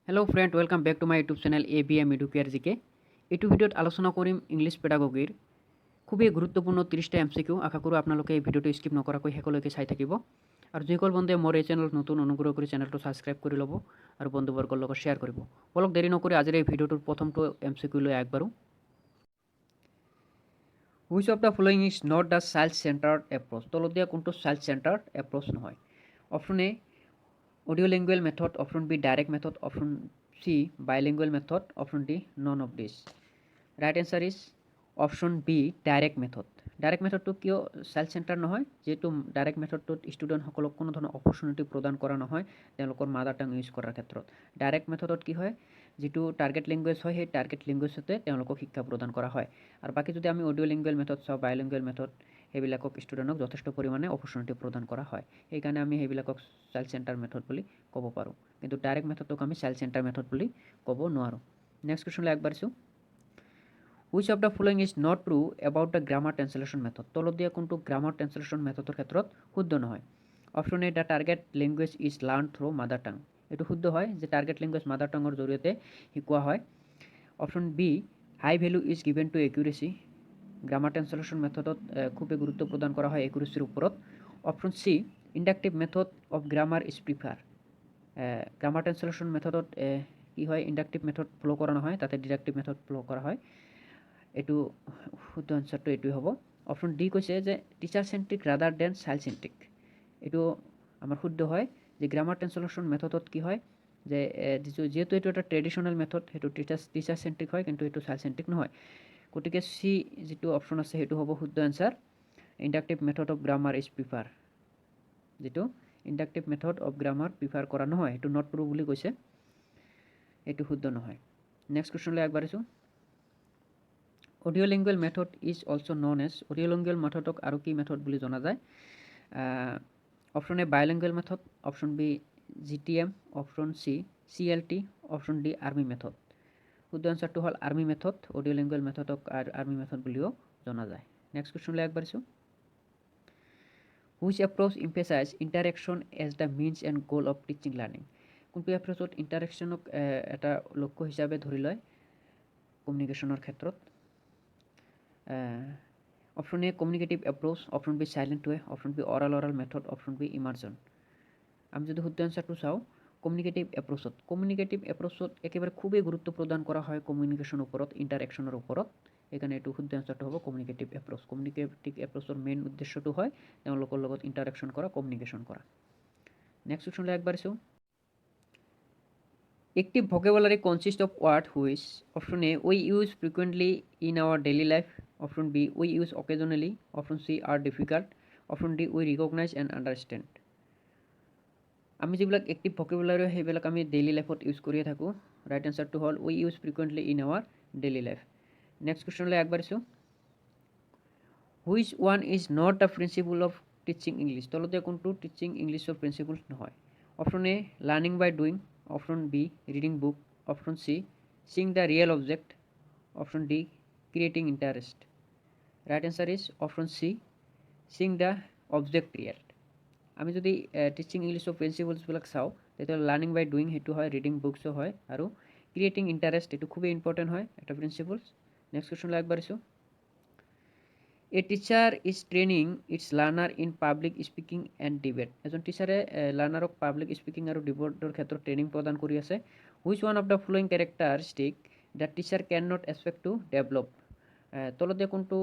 Hello' friend, welcome back to my YouTube channel ABM Educare GK. এইটো ভিডিঅ'ত আলোচনা কৰিম ইংলিছ পেডাগগীৰ খুবেই গুৰুত্বপূৰ্ণ 30টা MCQ। আশা কৰোঁ আপোনালোকে এই ভিডিঅ'টো স্কিপ নকৰাকৈ শেষলৈকে চাই থাকিব। আৰু যিসকল বন্ধুৱে মোৰ এই চেনেলত নতুন, অনুগ্ৰহ কৰি চেনেলটো ছাবস্ক্ৰাইব কৰি ল'ব আৰু বন্ধুবৰ্গৰ লগত শ্বেয়াৰ কৰিব। বলক দেৰি নকৰি আজিৰ এই ভিডিঅ'টোৰ প্ৰথমটো MCQ লৈ আগবাঢ়ো। Which of the following is not the child centred approach? তলত দিয়া কোনটো চাইল্ড চেণ্টাৰ্ড এপ্ৰ'চ নহয়? Option A audiolingual method, option B direct method, option C bilingual method, option D none of this. Right answer is option B direct method. Direct মেথডটো কিয় child centre নহয়? যিহেতু direct মেথডটোত ষ্টুডেণ্টসকলক কোনো ধৰণৰ opportunity প্ৰদান কৰা নহয় তেওঁলোকৰ মাদাৰ টাং ইউজ কৰাৰ ক্ষেত্ৰত। ডাইৰেক্ট মেথডত কি হয়, যিটো টাৰ্গেট লেংগুৱেজ হয় সেই টাৰ্গেট লেংগুৱেজতে তেওঁলোকক শিক্ষা প্ৰদান কৰা হয়। আৰু বাকী যদি আমি অডিঅ' লিংগুৱেল মেথড চাওঁ, বায়লিংগুৱেল মেথড, সেইবিলাকক ষ্টুডেণ্টক যথেষ্ট পৰিমাণে অপৰচুনিটি প্ৰদান কৰা হয়। সেইকাৰণে আমি সেইবিলাকক চাইল্ড চেণ্টাৰ মেথড বুলি ক'ব পাৰোঁ। কিন্তু ডাইৰেক্ট মেথডটোক আমি চাইল্ড চেণ্টাৰ মেথড বুলি ক'ব নোৱাৰোঁ। নেক্সট কুৱেশ্যনলৈ আগবাঢ়িছোঁ। Which of the following is not true about the grammar translation method? তলত দিয়া কোনটো গ্ৰামাৰ ট্ৰেঞ্চলেশ্যন মেথডৰ ক্ষেত্ৰত শুদ্ধ নহয়? Option A the target language is learn through mother টাং। এইটো শুদ্ধ হয় যে টাৰ্গেট লেংগুৱেজ মাদাৰ টাঙৰ জৰিয়তে শিকোৱা হয়। Option B high value is given to accuracy. Grammar translation মেথডত খুবেই গুৰুত্ব প্ৰদান কৰা হয় একিউৰেচিৰ ওপৰত। Option C inductive method of grammar is prefer. Grammar translation মেথডত কি হয়, ইণ্ডাক্টিভ মেথড ফ'ল' কৰা নহয়, তাতে ডিডাক্টিভ মেথড ফ'ল' কৰা হয়। এইটো শুদ্ধ আনচাৰটো এইটোৱে হ'ব। অপশ্যন ডি কৈছে যে টিচাৰ চেণ্ট্ৰিক ৰাদাৰ দেন চাইল্ড চেণ্ট্ৰিক। এইটো আমাৰ শুদ্ধ হয় যে গ্ৰামাৰ ট্ৰেঞ্চলেশ্যন মেথডত কি হয় যে যিহেতু এইটো এটা ট্ৰেডিশ্যনেল মেথড, সেইটো টিচাৰ চেণ্ট্ৰিক হয়, কিন্তু এইটো চাইল্ড চেণ্ট্ৰিক নহয়। গতিকে চি যিটো অপশ্যন আছে সেইটো হ'ব শুদ্ধ answer. Inductive method of grammar is prefer. যিটো inductive method of grammar prefer কৰা নহয়, সেইটো নট ট্ৰু বুলি কৈছে, এইটো শুদ্ধ নহয়। নেক্সট কুৱেশ্যনলৈ আগবাঢ়িছোঁ। Audio' lingual method is also' known as. Audio' lingual মেথডক আৰু কি মেথড বুলি জনা যায়? Option A bilingual method, option B GTM, option C CLT, option D army method. শুদ্ধ আনচাৰটো হ'ল আৰ্মি মেথড। অডিঅ' লিংগুৱেল মেথডক আৰ্মি মেথড বুলিও জনা যায়। নেক্সট কুৱেশ্যনলৈ আগবাঢ়িছোঁ। Which approach emphasise interaction as the means and goal of teaching learning? কোনটো এপ্ৰ'চত ইণ্টাৰেকশ্যনক এটা লক্ষ্য হিচাপে ধৰি লয় কমিউনিকেশ্যনৰ ক্ষেত্ৰত? Option A communicative approach, option B silent way, option B oral method, option B immersion. আমি যদি শুদ্ধ এনচাৰটো চাওঁ, কমিউনিকেটিভ এপ্ৰ'চত একেবাৰে খুবেই গুৰুত্ব প্ৰদান কৰা হয় কমিউনিকেশ্যনৰ ওপৰত, ইণ্টাৰেকশ্যনৰ ওপৰত। সেইকাৰণে এইটো শুদ্ধ এনচাৰটো হ'ব কমিউনিকেটিভ এপ্ৰ'চ। কমিউনিকেটিভ এপ্ৰ'চৰ মেইন উদ্দেশ্যটো হয় তেওঁলোকৰ লগত ইণ্টাৰেকশ্যন কৰা, কমিউনিকেশ্যন কৰা। নেক্সট কুৱেশ্যনলৈ আগবাঢ়িছোঁ। Active vocabulary consists of word which, option A, we use frequently in our daily life, option B, we use occasionally, option C, are difficult, option D, we recognize and understand. আমি যিবিলাক active vocabulary সেইবিলাক আমি daily লাইফত use কৰিয়ে থাকোঁ। Right এনচাৰটো হ'ল we use frequently in our daily life. Next কুৱেশ্যনলৈ আগবাঢ়িছোঁ। Which one is not the principle of teaching English? তলতে কোনটো টিচিং ইংলিছৰ প্ৰিন্সিপল নহয়? Option A learning by doing, option B reading book, option C seeing the real object, option D creating interest. Right answer is option C seeing the object real. আমি যদি teaching ইংলিছৰ প্ৰিন্সিপলছবিলাক চাওঁ, তেতিয়াহ'লে learning by doing সেইটো হয়, reading বুকছো হয়, আৰু creating interest এইটো খুবেই ইম্পৰ্টেণ্ট হয় এটা প্ৰিন্সিপলছ। নেক্সট কুৱেশ্যনলৈ আগবাঢ়িছোঁ। A teacher is training its learner in public speaking and debate. এজন টিচাৰে লাৰ্ণাৰক পাব্লিক স্পিকিং আৰু ডিবেটৰ ক্ষেত্ৰত ট্ৰেইনিং প্ৰদান কৰি আছে। Which one of the following characteristic the teacher can not expect to develop? তলতে কোনটো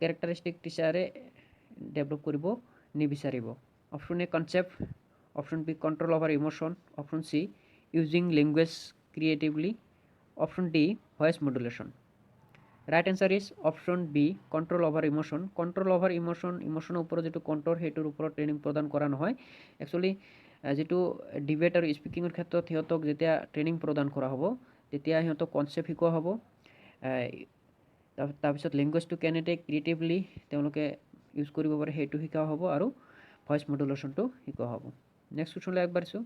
কেৰেক্টাৰিষ্টিক টিচাৰে ডেভেলপ কৰিব নিবিচাৰিব? Option A concept, option B control over emotion, option C using language creatively, option D voice modulation. Right answer is option B control over emotion. Control over ইমোশ্যনৰ ওপৰত যিটো control, সেইটোৰ ওপৰত ট্ৰেইনিং প্ৰদান কৰা নহয়। একচুৱেলি যিটো ডিবেট আৰু স্পিকিঙৰ ক্ষেত্ৰত সিহঁতক যেতিয়া ট্ৰেইনিং প্ৰদান কৰা হ'ব, তেতিয়া সিহঁতক কনচেপ্ট শিকোৱা হ'ব। তাৰপিছত লেংগুৱেজটো কেনেকৈ ক্ৰিয়েটিভলি তেওঁলোকে ইউজ কৰিব পাৰে সেইটো শিকোৱা হ'ব, আৰু ভইচ মডুলেশ্যনটো শিকোৱা হ'ব। নেক্সট কুৱেশ্যনলৈ আগবাঢ়িছোঁ।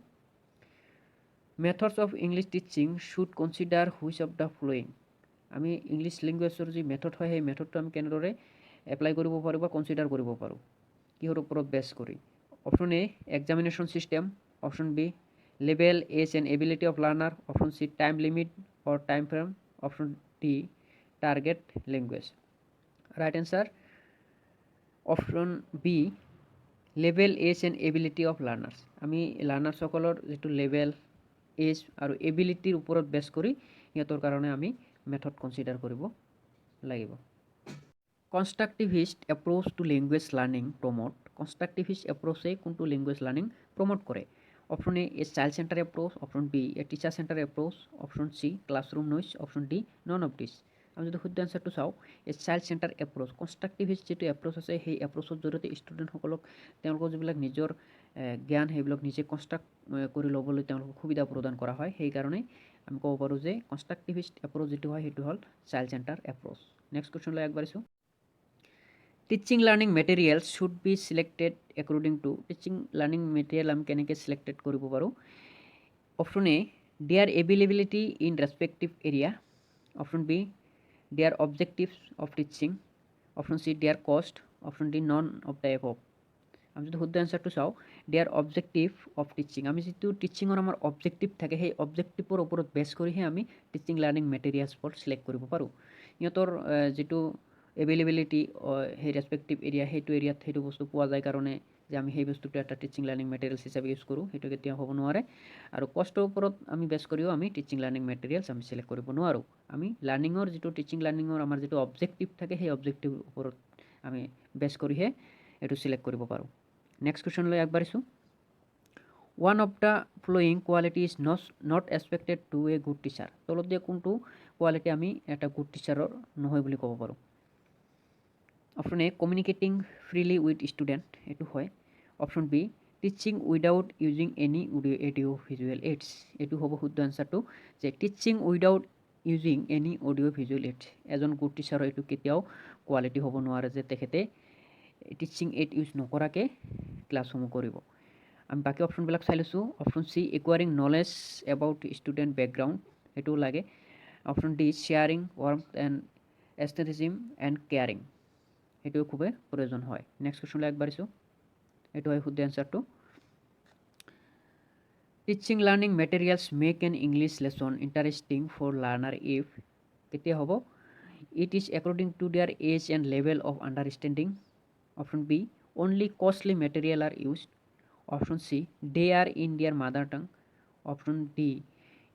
Methods of English teaching should consider which of the following? আমি ইংলিছ লেংগুৱেজৰ যি মেথড হয়, সেই মেথডটো আমি কেনেদৰে এপ্লাই কৰিব পাৰোঁ বা কনচিডাৰ কৰিব পাৰোঁ, কিহৰ ওপৰত বেছ কৰি? Option A examination system, option B level, age and ability of learner. Option C, time limit or time frame. Option D, target language. Right answer option B, level, age and ability of learners. আমি লাৰ্ণাৰ্ছসকলৰ যিটো level, as আৰু এবিলিটিৰ ওপৰত বেছ কৰি সিহঁতৰ কাৰণে আমি method consider কৰিব লাগিব। Constructivist approach to language learning promote. কনষ্ট্ৰাক্টিভিষ্ট এপ্ৰ'চে কোনটো লেংগুৱেজ লাৰ্নিং প্ৰমোট কৰে? Option A, child centre approach. Option B, teacher centre approach. Option C, classroom noise. Option D, none of this. আমি যদি শুদ্ধ এনচাৰটো চাওঁ, চাইল্ড চেণ্টাৰ এপ্ৰ'চ, কনষ্ট্ৰাক্টিভিষ্ট যিটো এপ্ৰ'চ আছে সেই এপ্ৰ'চৰ জৰিয়তে ষ্টুডেণ্টসকলক তেওঁলোকৰ যিবিলাক নিজৰ জ্ঞান সেইবিলাক নিজে কনষ্ট্ৰাক্ট কৰি ল'বলৈ তেওঁলোকক সুবিধা প্ৰদান কৰা হয়। সেইকাৰণে আমি ক'ব পাৰোঁ যে কনষ্ট্ৰাক্টিভিষ্ট এপ্ৰ'চ যিটো হয় সেইটো হ'ল চাইল্ড চেণ্টাৰ এপ্ৰ'চ। নেক্সট কুৱেশ্যনলৈ আগবাঢ়িছোঁ। Teaching learning materials should be selected according to. Teaching learning material আমি কেনেকৈ চিলেক্টেড কৰিব পাৰোঁ? Option A, their availability in respective area. Option B, their objectives of teaching. Option C, their cost. Option D, none of the above. আমি যদি শুদ্ধ এনচাৰটো চাওঁ, there objective of teaching. আমি যিটো টিচিঙৰ আমাৰ অবজেক্টিভ থাকে সেই অবজেক্টিভৰ ওপৰত বেছ কৰিহে আমি টিচিং লাৰ্নিং মেটেৰিয়েলছবোৰ চিলেক্ট কৰিব পাৰোঁ। সিহঁতৰ যিটো এভেইলেবিলিটি সেই ৰেচপেক্টিভ এৰিয়া, সেইটো এৰিয়াত সেইটো বস্তু পোৱা যায় কাৰণে যে আমি সেই বস্তুটো এটা টিচিং লাৰ্নিং মেটেৰিয়েলছ হিচাপে ইউজ কৰোঁ, সেইটো কেতিয়াও হ'ব নোৱাৰে। আৰু কষ্টৰ ওপৰত আমি বেছ কৰিও আমি টিচিং লাৰ্নিং মেটেৰিয়েলছ আমি চিলেক্ট কৰিব নোৱাৰোঁ। আমি লাৰ্নিঙৰ যিটো টিচিং লাৰ্নিঙৰ আমাৰ যিটো অবজেক্টিভ থাকে সেই অবজেক্টিভৰ ওপৰত আমি বেছ কৰিহে এইটো চিলেক্ট কৰিব পাৰোঁ। নেক্সট কুৱেশ্যনলৈ আগবাঢ়িছোঁ। One of the flowing quality is not expected to a good teacher. তলত দিয়া কোনটো কোৱালিটি আমি এটা গুড টিচাৰৰ নহয় বুলি ক'ব পাৰোঁ? Option A, communicating freely with student, এইটো হয়। Option B, teaching without using any audio' visual aids, এইটো হ'ব শুদ্ধ এনচাৰটো, যে teaching without using any audio' visual aids. এজন গুড টিচাৰৰ এইটো কেতিয়াও কোৱালিটি হ'ব নোৱাৰে যে তেখেতে টিচিং এইড ইউজ নকৰাকৈ ক্লাছসমূহ কৰিব। আমি বাকী অপশ্যনবিলাক চাই লৈছোঁ। Option C, acquiring knowledge about student background, সেইটোও লাগে। Option D, sharing warmth and aestheticism and caring, সেইটোও খুবেই প্ৰয়োজন হয়। নেক্সট কুৱেশ্যনলৈ আগবাঢ়িছোঁ। এইটো হয় শুদ্ধ এনচাৰটো। Teaching learning materials make an English lesson interesting for learner if, কেতিয়া হ'ব? It is according to their age and level of understanding. Option B, only costly material are used. Option C, they are in their mother tongue. Option D,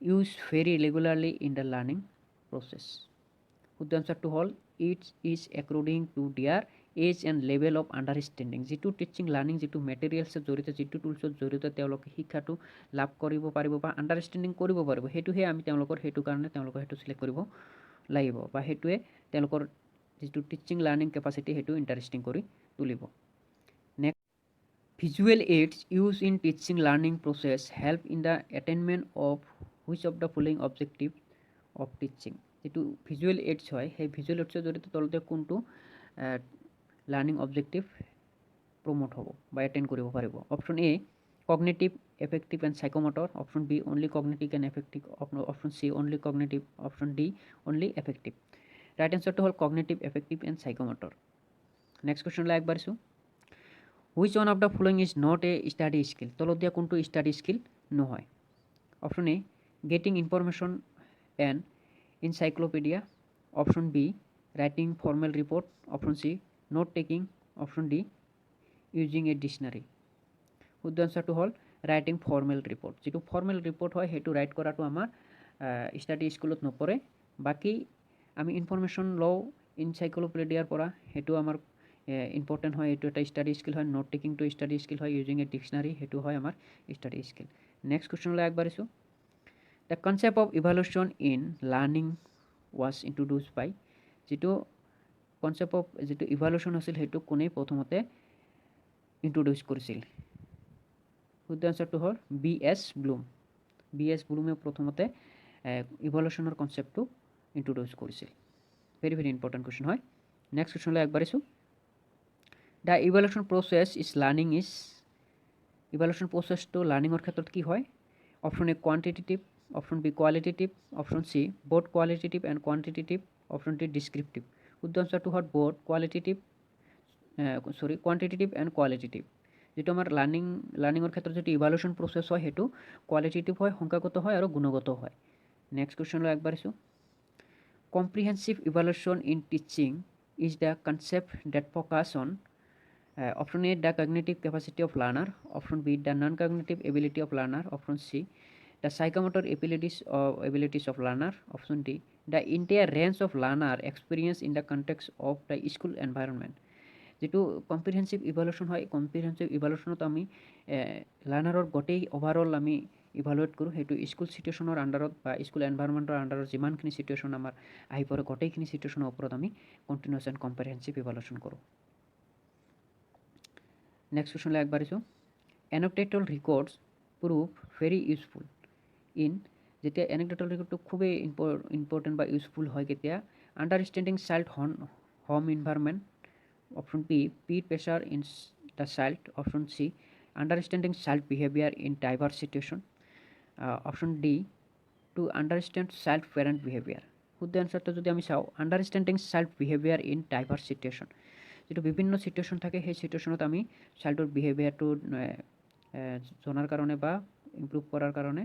used very regularly in the learning process. শুদ্ধ এনচাৰটো হ'ল it is according to their age and level of understanding. যিটো teaching learning যিটো মেটেৰিয়েলছৰ জৰিয়তে, যিটো টুলছৰ জৰিয়তে তেওঁলোকে শিক্ষাটো লাভ কৰিব পাৰিব বা আণ্ডাৰষ্টেণ্ডিং কৰিব পাৰিব, সেইটোহে আমি তেওঁলোকৰ, সেইটো কাৰণে তেওঁলোকৰ সেইটো চিলেক্ট কৰিব লাগিব বা সেইটোৱে তেওঁলোকৰ যিটো টিচিং লাৰ্নিং কেপাচিটি সেইটো ইণ্টাৰেষ্টিং কৰি তুলিব। Visual aids used in teaching learning process help in the attainment of which of the following objective of teaching. যেটো ভিজুৱেল এইডছ হয় সেই ভিজুৱেল এইডছৰ জৰিয়তে তলতে কোনটো লাৰ্নিং অবজেক্টিভ প্ৰমোট হ'ব বা এটেইন কৰিব পাৰিব? Option A, cognitive affective and psychomotor. Option B, only cognitive and affective. Option C, only cognitive. Option D, only affective. Right এনচাৰটো হ'ল cognitive affective and psychomotor. Next কুৱেশ্যনলৈ আগবাঢ়িছোঁ। Which one of the following is not a study skill? তলত দিয়া কোনটো study skill নহয়? Option A, getting information and encyclopedia. Option B, writing formal report. Option C, note taking. Option D, using a dictionary. শুদ্ধ এনচাৰটো হ'ল writing formal report. যিটো formal report হয় সেইটো ৰাইট কৰাটো আমাৰ ষ্টাডি স্কুলত নপৰে। বাকী আমি ইনফৰমেশ্যন লওঁ এনসাইক্লোপিডিয়াৰ পৰা, সেইটো আমাৰ ইম্পৰ্টেণ্ট হয়, এইটো এটা ষ্টাডি স্কিল হয়। নোট টেকিংটো ষ্টাডি স্কিল হয়। ইউজিং এ ডিক্সনাৰী সেইটো হয় আমাৰ ষ্টাডি স্কিল। নেক্সট কুৱেশ্যনলৈ আগবাঢ়িছোঁ। The concept of evaluation in learning was introduce by. যিটো কনচেপ্ট অফ যিটো ইভালুৱেশ্যন আছিল সেইটো কোনে প্ৰথমতে ইণ্ট্ৰডিউচ কৰিছিল? শুদ্ধ এনচাৰটো হ'ল B S Bloom. B S ব্লুমে প্ৰথমতে ইভালুৱেশ্যনৰ কনচেপ্টটো ইণ্ট্ৰডিউচ কৰিছিল। ভেৰি ভেৰি ইম্পৰ্টেণ্ট কুৱেশ্যন হয়। নেক্সট কুৱেশ্যনলৈ আগবাঢ়িছোঁ। The evaluation process is learning is. Evaluation প্ৰচেছটো লাৰ্নিঙৰ ক্ষেত্ৰত কি হয়? Option A, quantitative. Option B, qualitative. Option C, both qualitative and quantitative. Option D, descriptive. শুদ্ধ এনচাৰটো হ'ল বোথ কোৱান্টিটেটিভ এণ্ড কোৱালিটেটিভ। যেটো আমাৰ লাৰ্ণিঙৰ ক্ষেত্ৰত যেটো ইভালুৱেশ্যন প্ৰচেছ হয় সেইটো কোৱালিটেটিভ হয়, সংখ্যাগত হয় আৰু গুণগত হয়। নেক্সট কুৱেশ্যনলৈ আগবাঢ়িছোঁ। Comprehensive evaluation in teaching is the concept that focus on option A, the cognitive capacity of learner. Option B, the non-cognitive ability of learner. Option C, the psychomotor abilities of learner. Option D, the entire range of learner experience in the context of the school environment. যেটো comprehensive evaluation হয়, comprehensive ইভালুৱেশ্যনত আমি লাৰ্ণাৰৰ গোটেই overall আমি evaluate কৰোঁ। সেইটো school চিটুৱেশ্যনৰ আণ্ডাৰত বা school এনভাইৰনমেণ্টৰ আণ্ডাৰত যিমানখিনি চিটুৱেশ্যন আমাৰ আহি পৰে গোটেইখিনি চিটুৱেশ্যনৰ ওপৰত আমি কণ্টিনিউৱাছ এণ্ড কম্প্ৰিহেনচিভ ইভালুৱেশ্যন কৰোঁ। নেক্সট কুৱেশ্যনলৈ আগবাঢ়িছোঁ। Anecdotal records prove very useful in, যেতিয়া এনকটেটল ৰেকৰ্ডটো খুবেই ইম্পৰ্টেণ্ট বা ইউজফুল হয় কেতিয়া, understanding child home environment. Option B, peer pressure in the child. Option C, understanding child behaviour in diverse situation. Option D, to understand child parent behaviour. শুদ্ধ এনচাৰটো যদি আমি চাওঁ, understanding child behaviour in diverse situation. যেটো বিভিন্ন situation থাকে সেই চিটুৱেশ্যনত আমি চাইল্ডৰ বিহেভিয়াৰটো জনাৰ কাৰণে বা ইম্প্ৰুভ কৰাৰ কাৰণে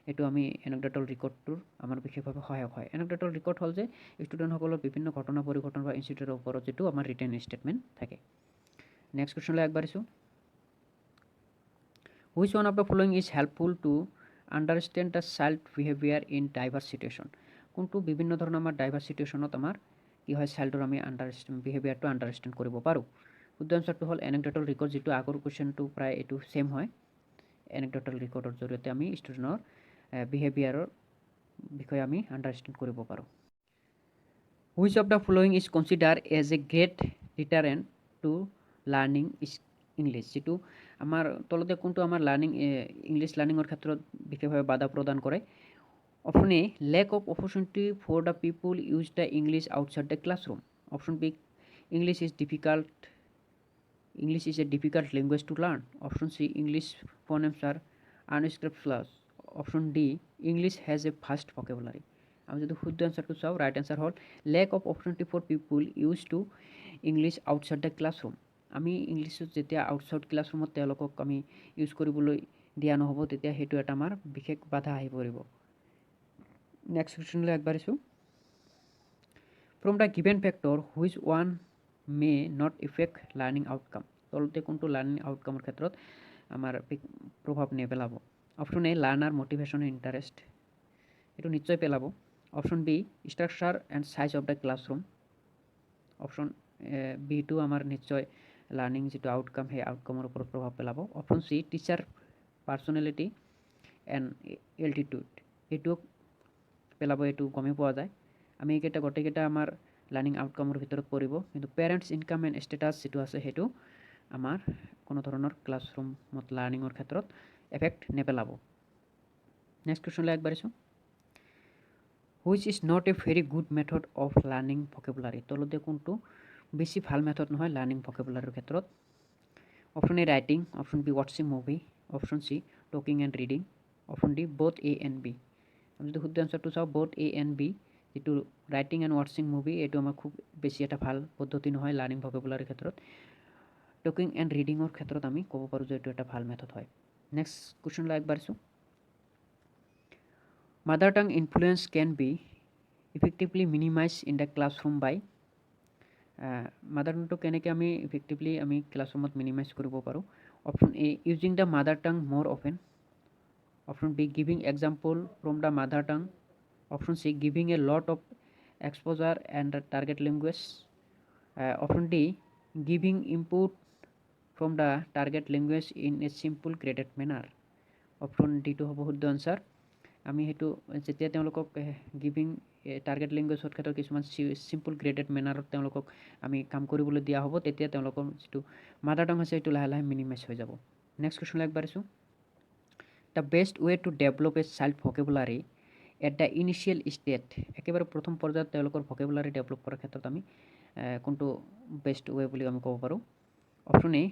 এইটো আমি এনকডেটল ৰেকৰ্ডটোৰ আমাৰ বিশেষভাৱে সহায়ক হয়। এনকডেটল ৰেকৰ্ড হ'ল যে ষ্টুডেণ্টসকলৰ বিভিন্ন ঘটনা পৰিঘটনা বা ইনষ্টিটিউটৰ ওপৰত যিটো আমাৰ ৰিটেন ষ্টেটমেণ্ট থাকে। নেক্সট কুৱেশ্যনলৈ আগবাঢ়িছোঁ। Which one of the following is helpful to understand the child behaviour in diverse situation. কোনটো বিভিন্ন ধৰণৰ আমাৰ ডাইভাৰ্ছ চিটুৱেশ্যনত আমাৰ কি হয় চাইল্ডৰ আমি বিহেভিয়াৰটো আণ্ডাৰষ্টেণ্ড কৰিব পাৰোঁ। শুদ্ধ এনচাৰটো হ'ল এনকডেটল ৰেকৰ্ড, যিটো আগৰ কুৱেশ্যনটো প্ৰায় এইটো ছেম হয়। এনকডেটল ৰেকৰ্ডৰ জৰিয়তে আমি ষ্টুডেণ্টৰ বিহেভিয়াৰৰ বিষয়ে আমি আণ্ডাৰষ্টেণ্ড কৰিব পাৰোঁ। Which of the following is consider as a great deterrent to learning English. যিটো আমাৰ তলতে কোনটো আমাৰ ইংলিছ লাৰ্ণিঙৰ ক্ষেত্ৰত বিশেষভাৱে বাধা প্ৰদান কৰে। Option A, lack of opportunity for the people use the English outside the classroom. Option B, English is a difficult language to learn. Option C, English phonemes are unscriptural. Option D, English has a vast vocabulary. আমি যদি শুদ্ধ এনচাৰটো চাওঁ, right answer হ'ল lack of opportunity for people use to English outside the classroom. আমি ইংলিছত যেতিয়া outside ক্লাছৰুমত তেওঁলোকক আমি ইউজ কৰিবলৈ দিয়া নহ'ব তেতিয়া সেইটো এটা আমাৰ বিশেষ বাধা আহি পৰিব। নেক্সট কুৱেশ্যনলৈ আগবাঢ়িছোঁ। From the given factor which one may not affect learning outcome. তলতে কোনটো লাৰ্ণিং আউটকামৰ ক্ষেত্ৰত আমাৰ প্ৰভাৱ নেপেলাব। Option A, learner motivation interest, এইটো নিশ্চয় পেলাব। Option B, structure and size of the classroom. Option বিটো আমাৰ নিশ্চয় লাৰ্ণিং যিটো আউটকাম সেই আউটকামৰ ওপৰত প্ৰভাৱ পেলাব। Option C, teacher personality and altitude, এইটোও পেলাব, এইটো গমেই পোৱা যায়। আমি এইকেইটা গোটেইকেইটা আমাৰ লাৰ্ণিং আউটকামৰ ভিতৰত পৰিব, কিন্তু পেৰেণ্টছ ইনকাম এণ্ড ষ্টেটাছ যিটো আছে সেইটো আমাৰ কোনো ধৰণৰ ক্লাছৰুমত লাৰ্ণিঙৰ ক্ষেত্ৰত এফেক্ট নেপেলাব। নেক্সট কুৱেশ্যনলৈ আগবাঢ়িছোঁ। Which is not a very good method of learning vocabulary. তলতে কোনটো বেছি ভাল মেথড নহয় লাৰ্ণিং ভকেবুলাৰীৰ ক্ষেত্ৰত। Option A, writing. Option B, ৱাটছিং movie. Option C, talking and reading. Option D, both A and B. আমি যদি শুদ্ধ এনচাৰটো চাওঁ, বোথ এ এণ্ড বি, যিটো ৰাইটিং এণ্ড ৱাটছিং মুভি, এইটো আমাৰ খুব বেছি এটা ভাল পদ্ধতি নহয় লাৰ্ণিং ভকেবুলাৰীৰ ক্ষেত্ৰত। টকিং এণ্ড ৰিডিঙৰ ক্ষেত্ৰত আমি ক'ব পাৰোঁ যে এইটো এটা ভাল মেথড হয়। নেক্সট কুৱেশ্যনলৈ আগবাঢ়িছোঁ। Mother tongue influence can be effectively minimize in the classroom by. Mother টাংটো কেনেকৈ আমি ইফেক্টিভলি আমি ক্লাছৰুমত মিনিমাইজ কৰিব পাৰোঁ। Option A, using the mother tongue more often. Option B, giving example from the mother tongue. Option C, giving a lot of exposure and the target language. Option D, giving input from the target language in a simple graded manner. Option ডিটো হ'ব শুদ্ধ answer. আমি সেইটো যেতিয়া তেওঁলোকক giving target লেংগুৱেজৰ ক্ষেত্ৰত কিছুমান simple graded মেনাৰত তেওঁলোকক আমি কাম কৰিবলৈ দিয়া হ'ব, তেতিয়া তেওঁলোকৰ যিটো মাদাৰ টাং আছে সেইটো লাহে লাহে মিনিমাইজ হৈ যাব। নেক্সট কুৱেশ্যনলৈ আগবাঢ়িছোঁ। The best way to develop a child vocabulary at the initial state. একেবাৰে প্ৰথম পৰ্যায়ত তেওঁলোকৰ ভকেবুলাৰী ডেভেলপ কৰাৰ ক্ষেত্ৰত আমি কোনটো বেষ্ট ৱে বুলি আমি ক'ব পাৰোঁ। Option A,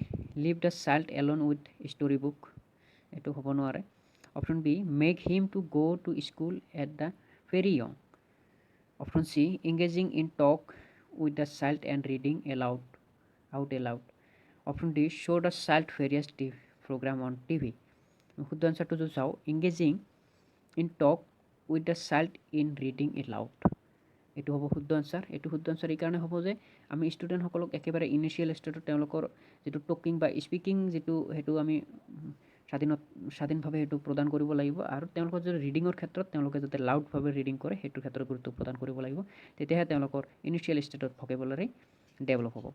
leave the child alone with story book, এইটো হ'ব নোৱাৰে। Option B, make him to go' to school at the very young. Option C, engaging in talk with the child and reading out aloud. Option D show' the child various program on TV. শুদ্ধ আনচাৰটো যদি চাওঁ, engaging in talk with the child in reading aloud. এইটো হ'ব শুদ্ধ answer. এইটো শুদ্ধ answer এইকাৰণে হ'ব যে আমি ষ্টুডেণ্টসকলক একেবাৰে ইনিচিয়েল ষ্টেজত তেওঁলোকৰ যিটো টকিং বা স্পিকিং যিটো সেইটো আমি স্বাধীনভাৱে সেইটো প্ৰদান কৰিব লাগিব, আৰু তেওঁলোকৰ যদি ৰিডিঙৰ ক্ষেত্ৰত তেওঁলোকে যাতে লাউডভাৱে ৰিডিং কৰে সেইটোৰ ক্ষেত্ৰত গুৰুত্ব প্ৰদান কৰিব লাগিব, তেতিয়াহে তেওঁলোকৰ ইনিচিয়েল ষ্টেজত ভকেবুলাৰী ডেভেলপ হ'ব।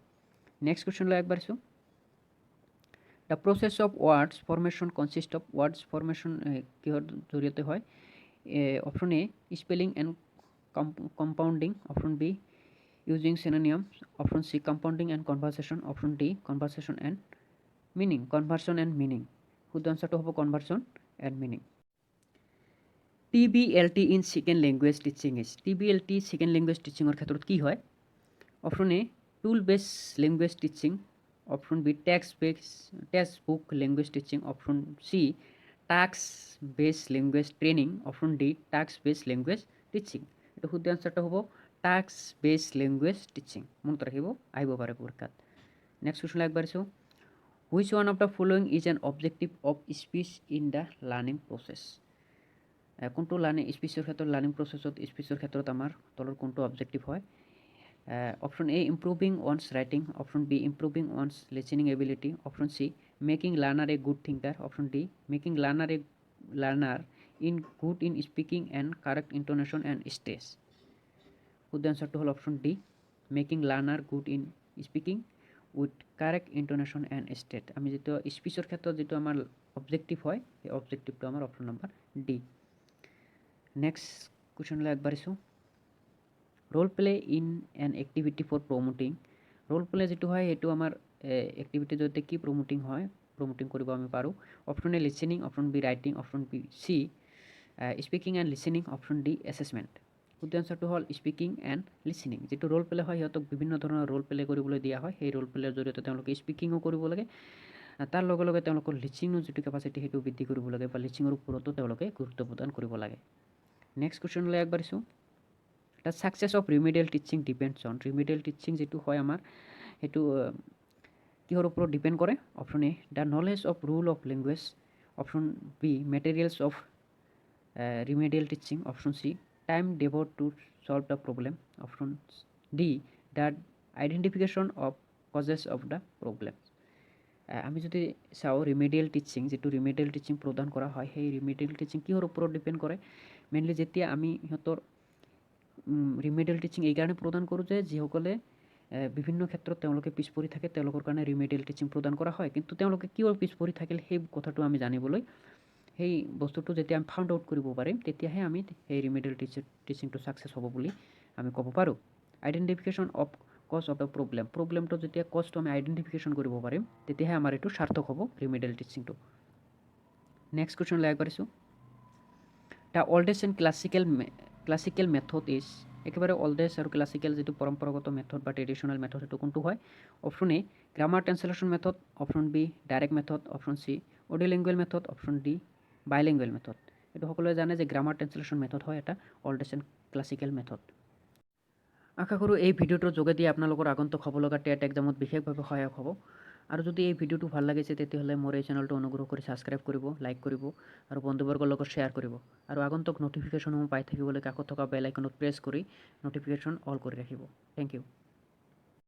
নেক্সট কুৱেশ্যনলৈ আগবাঢ়িছোঁ। The process of words formation consist of words formation কিহৰ জৰিয়তে হয়? Option A spelling and compounding, option B using synonyms, option C compounding and conversation, option D conversation and meaning, conversion and meaning. শুদ্ধ আনচাৰটো হ'ব conversion and meaning. TBLT in second language teaching is. TBLT second language টিচিঙৰ ক্ষেত্ৰত কি হয়? Option A tool base language teaching, option B text book language teaching, option C task বেছ language training, option D task বেছ language teaching. এইটো শুদ্ধ আনচাৰটো হ'ব টাস্ক বেছ লেংগুৱেজ টিচিং। মনত ৰাখিব, আহিব পাৰে পৰীক্ষাত। নেক্সট কুৱেশ্যনলৈ আগবাঢ়িছোঁ। Which one of the following is an objective of speech in the learning process? কোনটো স্পীচৰ ক্ষেত্ৰত লাৰ্ণিং প্ৰচেছত স্পীচৰ ক্ষেত্ৰত আমাৰ তলৰ কোনটো অবজেক্টিভ হয়? Option A improving one's writing, option B improving one's listening ability, option C making learner a good thinker, option D making learner in good in speaking and correct intonation and stress. শুদ্ধ আনচাৰটো হ'ল option D making learner good in speaking with correct intonation and state. আমি যিটো স্পীচৰ ক্ষেত্ৰত যিটো আমাৰ objective হয় সেই অবজেক্টিভটো আমাৰ অপশ্যন নম্বৰ ডি। নেক্সট কুৱেশ্যনলৈ আগবাঢ়িছোঁ। Role play in an activity for promoting. Role play যিটো হয় সেইটো আমাৰ এক্টিভিটিৰ জৰিয়তে কি প্ৰমোটিং কৰিব আমি পাৰোঁ? Option A listening, option B writing, option B C speaking and listening, option D assessment. শুদ্ধ আনচাৰটো হ'ল স্পিকিং এণ্ড লিচনিং। যিটো ৰোল প্লে হয় সিহঁতক বিভিন্ন ধৰণৰ ৰোল প্লে কৰিবলৈ দিয়া হয়, সেই ৰোল প্লেৰ জৰিয়তে তেওঁলোকে স্পিকিঙো কৰিব লাগে, তাৰ লগে লগে তেওঁলোকৰ লিচিঙৰ যিটো কেপাচিটি সেইটো বৃদ্ধি কৰিব লাগে, বা লিচিঙৰ ওপৰতো তেওঁলোকে গুৰুত্ব প্ৰদান কৰিব লাগে। নেক্সট কুৱেশ্যনলৈ আগবাঢ়িছোঁ। The success of remedial teaching depends on. Remedial teaching যিটো হয় আমাৰ সেইটো কিহৰ ওপৰত ডিপেণ্ড কৰে? Option A the knowledge of rule of language, option B materials of remedial teaching, option C time devote to solve the problem, option D the identification of causes of the problem. আমি যদি চাওঁ remedial teaching, যিটো remedial teaching প্ৰদান কৰা হয় সেই remedial teaching কিহৰ ওপৰত ডিপেণ্ড কৰে? মেইনলি যেতিয়া আমি সিহঁতৰ ৰিমেডিয়েল টিচিং এইকাৰণে প্ৰদান কৰোঁ যে যিসকলে বিভিন্ন ক্ষেত্ৰত তেওঁলোকে পিছ পৰি থাকে তেওঁলোকৰ কাৰণে ৰিমেডিয়েল টিচিং প্ৰদান কৰা হয়, কিন্তু তেওঁলোকে কিয় পিছ পৰি থাকিল সেই কথাটো আমি জানিবলৈ সেই বস্তুটো যেতিয়া আমি ফাউণ্ড আউট কৰিব পাৰিম তেতিয়াহে আমি সেই ৰিমেডিয়েল টিচিংটো ছাকচেছ হ'ব বুলি আমি ক'ব পাৰোঁ। Identification of cause of the প্ৰব্লেমটো যেতিয়া কজটো আমি আইডেণ্টিফিকেশ্যন কৰিব পাৰিম তেতিয়াহে আমাৰ এইটো সাৰ্থক হ'ব ৰিমেডিয়েল টিচিংটো। নেক্সট কুৱেশ্যনলৈ আগবাঢ়িছোঁ। The oldest and classical method is. একেবাৰে অল্ডেষ্ট আৰু ক্লাছিকেল যিটো পৰম্পৰাগত মেথড বা ট্ৰেডিশ্যনেল মেথড সেইটো কোনটো হয়? Option A grammar translation method, option B direct method, option C audio' language method, option D bilingual method. এইটো সকলোৱে জানে যে গ্ৰামাৰ ট্ৰেঞ্চলেশ্যন মেথড হয় এটা অল্ডেষ্ট এণ্ড ক্লাছিকেল মেথড। আশা কৰোঁ এই ভিডিঅ'টোৰ যোগেদি আপোনালোকৰ আগন্তুক হ'ব লগা টেট এক্সামত বিশেষভাৱে সহায়ক হ'ব। আৰু যদি এই ভিডিঅ'টো ভাল লাগিছে তেতিয়াহ'লে মোৰ এই চেনেলটো অনুগ্ৰহ কৰি ছাবস্ক্ৰাইব কৰিব, লাইক কৰিব আৰু বন্ধুবৰ্গৰ লগত শ্বেয়াৰ কৰিব। আৰু আগন্তুক ন'টিফিকেশ্যনসমূহ পাই থাকিবলৈ কাষত থকা বেল আইকনত প্ৰেছ কৰি ন'টিফিকেশ্যন অল কৰি ৰাখিব। Thank U.